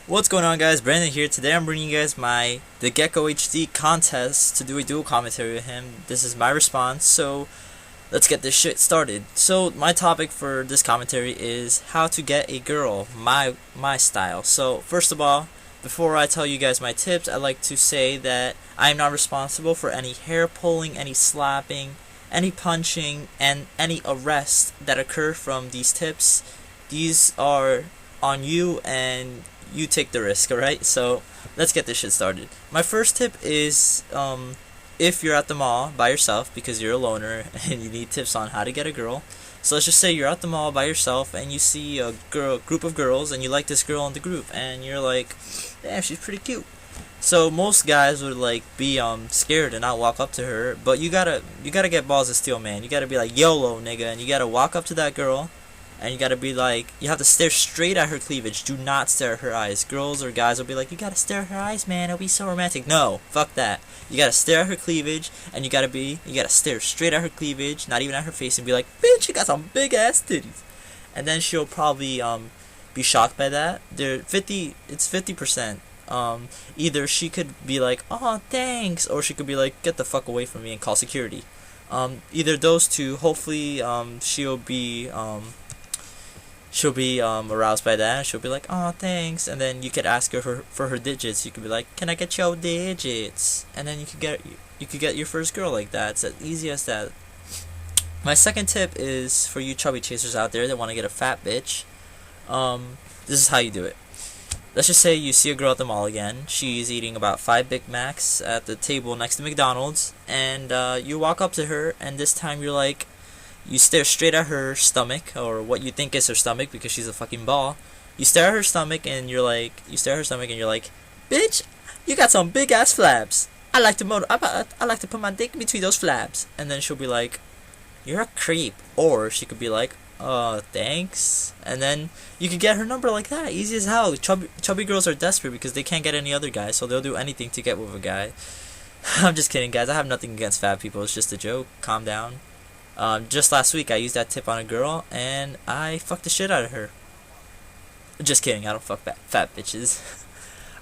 What's going on, guys? Brandon here. Today I'm bringing you guys the Gecko HD contest to do a dual commentary with him. This is my response, so let's get this shit started. So my topic for this commentary is how to get a girl, my style. So first of all, before I tell you guys my tips, I'd like to say that I am not responsible for any hair pulling, any slapping, any punching, and any arrests that occur from these tips. These are on you, and you take the risk, alright? So let's get this shit started. My first tip is if you're at the mall by yourself because you're a loner and you need tips on how to get a girl. So let's just say you're at the mall by yourself and you see a group of girls and you like this girl in the group and you're like, damn, she's pretty cute. So most guys would like be scared and not walk up to her, but you gotta get balls of steel, man. You gotta be like, YOLO, nigga, and you gotta walk up to that girl. And you gotta be like, you have to stare straight at her cleavage. Do not stare at her eyes. Girls or guys will be like, you gotta stare at her eyes, man. It'll be so romantic. No, fuck that. You gotta stare at her cleavage, and you gotta stare straight at her cleavage, not even at her face, and be like, bitch, you got some big ass titties. And then she'll probably be shocked by that. It's 50%. Either she could be like, oh, thanks, or she could be like, get the fuck away from me and call security. Either those two. Hopefully, she'll be aroused by that. She'll be like, oh, thanks, and then you could ask her for her digits. You could be like, can I get your digits? And then you could get your first girl like that. It's as easy as that. My second tip is for you chubby chasers out there that want to get a fat bitch. This is how you do it. Let's just say you see a girl at the mall again. She's eating about 5 Big Macs at the table next to McDonald's, and you walk up to her, and this time you're like, you stare straight at her stomach, or what you think is her stomach because she's a fucking ball. You stare at her stomach and you're like, bitch, you got some big ass flabs. I like to put my dick between those flabs. And then she'll be like, you're a creep. Or she could be like, thanks. And then you could get her number like that, easy as hell. Chubby girls are desperate because they can't get any other guy, so they'll do anything to get with a guy. I'm just kidding, guys. I have nothing against fat people. It's just a joke. Calm down. Just last week I used that tip on a girl and I fucked the shit out of her. Just kidding, I don't fuck fat bitches.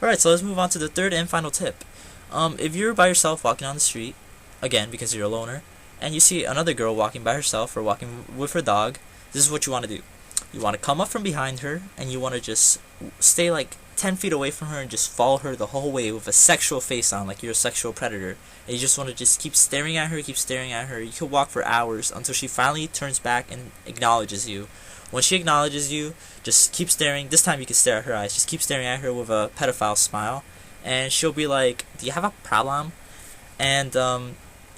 Alright, so let's move on to the third and final tip. If you're by yourself walking on the street, again because you're a loner, and you see another girl walking by herself or walking with her dog, this is what you want to do. You want to come up from behind her and you want to just stay like 10 feet away from her and just follow her the whole way with a sexual face on, like you're a sexual predator. And you just want to just keep staring at her. You could walk for hours until she finally turns back and acknowledges you. When she acknowledges you, just keep staring. This time you can stare at her eyes. Just keep staring at her with a pedophile smile. And she'll be like, do you have a problem? And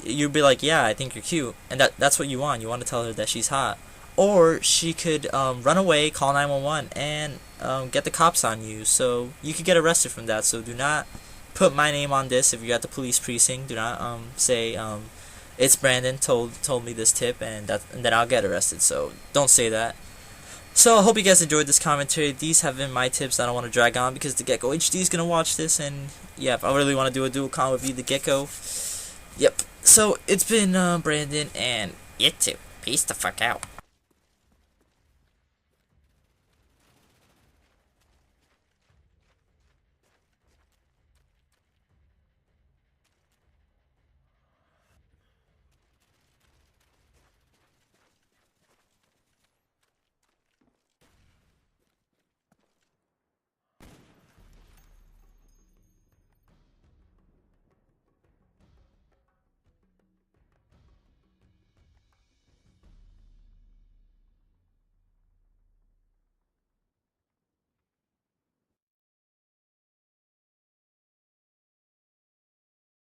you'll be like, yeah, I think you're cute. And that's what you want. You want to tell her that she's hot. Or she could run away, call 911, and get the cops on you. So you could get arrested from that. So do not put my name on this if you're at the police precinct. Do not say ItsBrxndon told me this tip, and then I'll get arrested. So don't say that. So I hope you guys enjoyed this commentary. These have been my tips. I don't want to drag on because the Gecko HD is gonna watch this, and yeah, if I really want to do a dual con with you, the Gecko. Yep. So it's been Brandon and it too. Peace the fuck out.